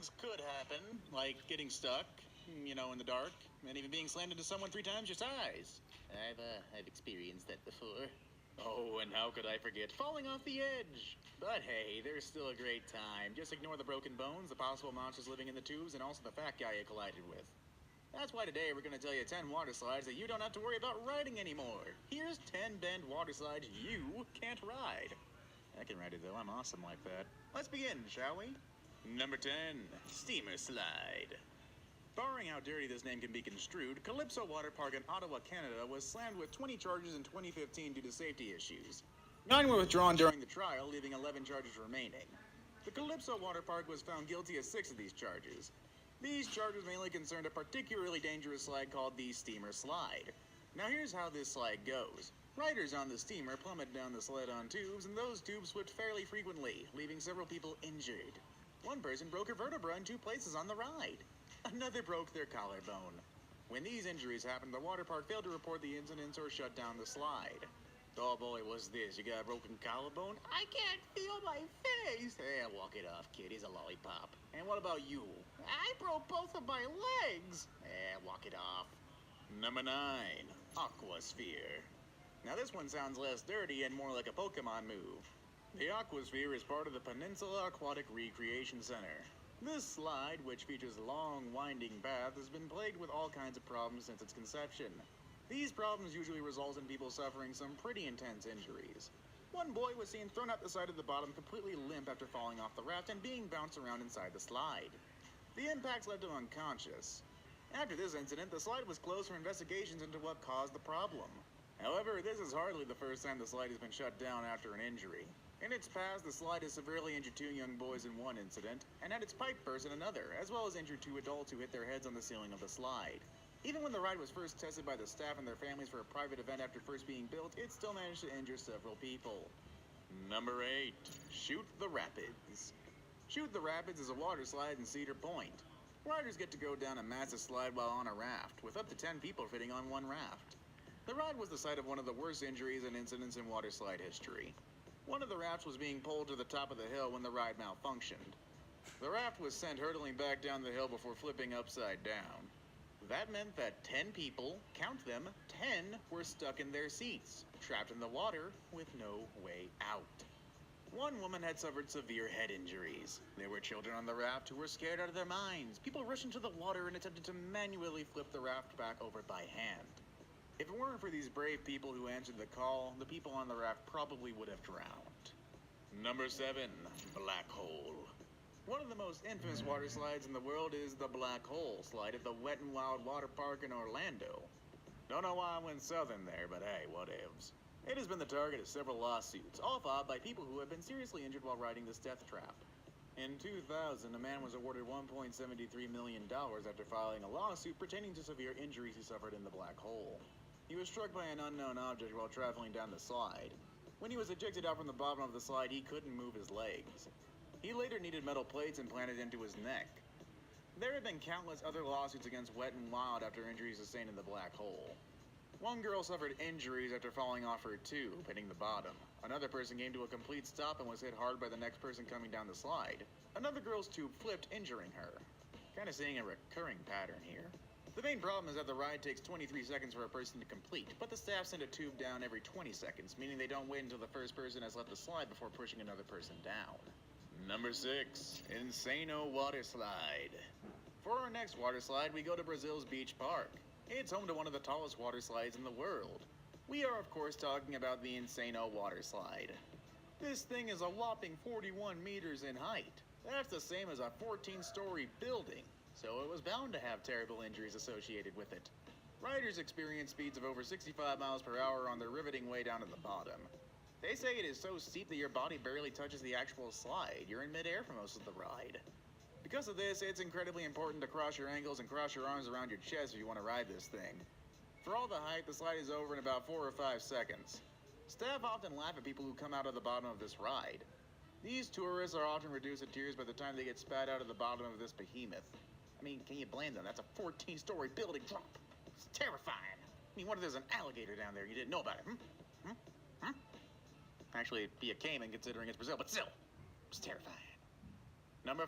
things could happen, like getting stuck, in the dark, and even being slammed into someone 3 times your size. I've experienced that before. Oh, and how could I forget falling off the edge? But hey, there's still a great time. Just ignore the broken bones, the possible monsters living in the tubes, and also the fat guy you collided with. That's why today we're going to tell you 10 water slides that you don't have to worry about riding anymore. Here's 10 bend water slides you can't ride. I can ride it though, I'm awesome like that. Let's begin, shall we? Number 10, Steamer Slide. Barring how dirty this name can be construed, Calypso Water Park in Ottawa, Canada was slammed with 20 charges in 2015 due to safety issues. 9 were withdrawn during the trial, leaving 11 charges remaining. The Calypso Water Park was found guilty of 6 of these charges. These charges mainly concerned a particularly dangerous slide called the Steamer Slide. Now here's how this slide goes. Riders on the steamer plummet down the sled on tubes, and those tubes slipped fairly frequently, leaving several people injured. One person broke her vertebra in 2 places on the ride. Another broke their collarbone. When these injuries happened, the water park failed to report the incidents or shut down the slide. Oh boy, what's this? You got a broken collarbone? I can't feel my face! Walk it off, kid. He's a lollipop. And what about you? I broke both of my legs! Walk it off. Number 9, Aquasphere. Now this one sounds less dirty and more like a Pokemon move. The Aquasphere is part of the Peninsula Aquatic Recreation Center. This slide, which features a long, winding path, has been plagued with all kinds of problems since its conception. These problems usually result in people suffering some pretty intense injuries. One boy was seen thrown out the side of the bottom completely limp after falling off the raft and being bounced around inside the slide. The impacts left him unconscious. After this incident, the slide was closed for investigations into what caused the problem. However, this is hardly the first time the slide has been shut down after an injury. In its past, the slide has severely injured 2 young boys in one incident, and had its pipe burst in another, as well as injured 2 adults who hit their heads on the ceiling of the slide. Even when the ride was first tested by the staff and their families for a private event after first being built, it still managed to injure several people. Number 8, Shoot the Rapids. Shoot the Rapids is a water slide in Cedar Point. Riders get to go down a massive slide while on a raft, with up to 10 people fitting on one raft. The ride was the site of one of the worst injuries and incidents in water slide history. One of the rafts was being pulled to the top of the hill when the ride malfunctioned. The raft was sent hurtling back down the hill before flipping upside down. That meant that 10 people, count them, 10 were stuck in their seats, trapped in the water with no way out. One woman had suffered severe head injuries. There were children on the raft who were scared out of their minds. People rushed into the water and attempted to manually flip the raft back over by hand. If it weren't for these brave people who answered the call, the people on the raft probably would have drowned. Number 7, Black Hole. One of the most infamous water slides in the world is the Black Hole slide at the Wet n Wild Water Park in Orlando. Don't know why I went southern there, but hey, whatevs. It has been the target of several lawsuits, all filed by people who have been seriously injured while riding this death trap. In 2000, a man was awarded $1.73 million after filing a lawsuit pertaining to severe injuries he suffered in the Black Hole. He was struck by an unknown object while traveling down the slide. When he was ejected out from the bottom of the slide, he couldn't move his legs. He later needed metal plates implanted into his neck. There have been countless other lawsuits against Wet n Wild after injuries sustained in the Black Hole. One girl suffered injuries after falling off her tube, hitting the bottom. Another person came to a complete stop and was hit hard by the next person coming down the slide. Another girl's tube flipped, injuring her. Kinda seeing a recurring pattern here. The main problem is that the ride takes 23 seconds for a person to complete, but the staff send a tube down every 20 seconds, meaning they don't wait until the first person has left the slide before pushing another person down. Number 6, Insano Water Slide. For our next water slide, we go to Brazil's Beach Park. It's home to one of the tallest water slides in the world. We are, of course, talking about the Insano Water Slide. This thing is a whopping 41 meters in height. That's the same as a 14-story building, so it was bound to have terrible injuries associated with it. Riders experience speeds of over 65 miles per hour on their riveting way down to the bottom. They say it is so steep that your body barely touches the actual slide. You're in midair for most of the ride. Because of this, it's incredibly important to cross your ankles and cross your arms around your chest if you want to ride this thing. For all the hype, the slide is over in about 4 or 5 seconds. Staff often laugh at people who come out of the bottom of this ride. These tourists are often reduced to tears by the time they get spat out of the bottom of this behemoth. I mean, can you blame them? That's a 14-story building drop. It's terrifying. I mean, what if there's an alligator down there and you didn't know about it? Actually, it'd be a caiman considering it's Brazil, but still, it's terrifying. Number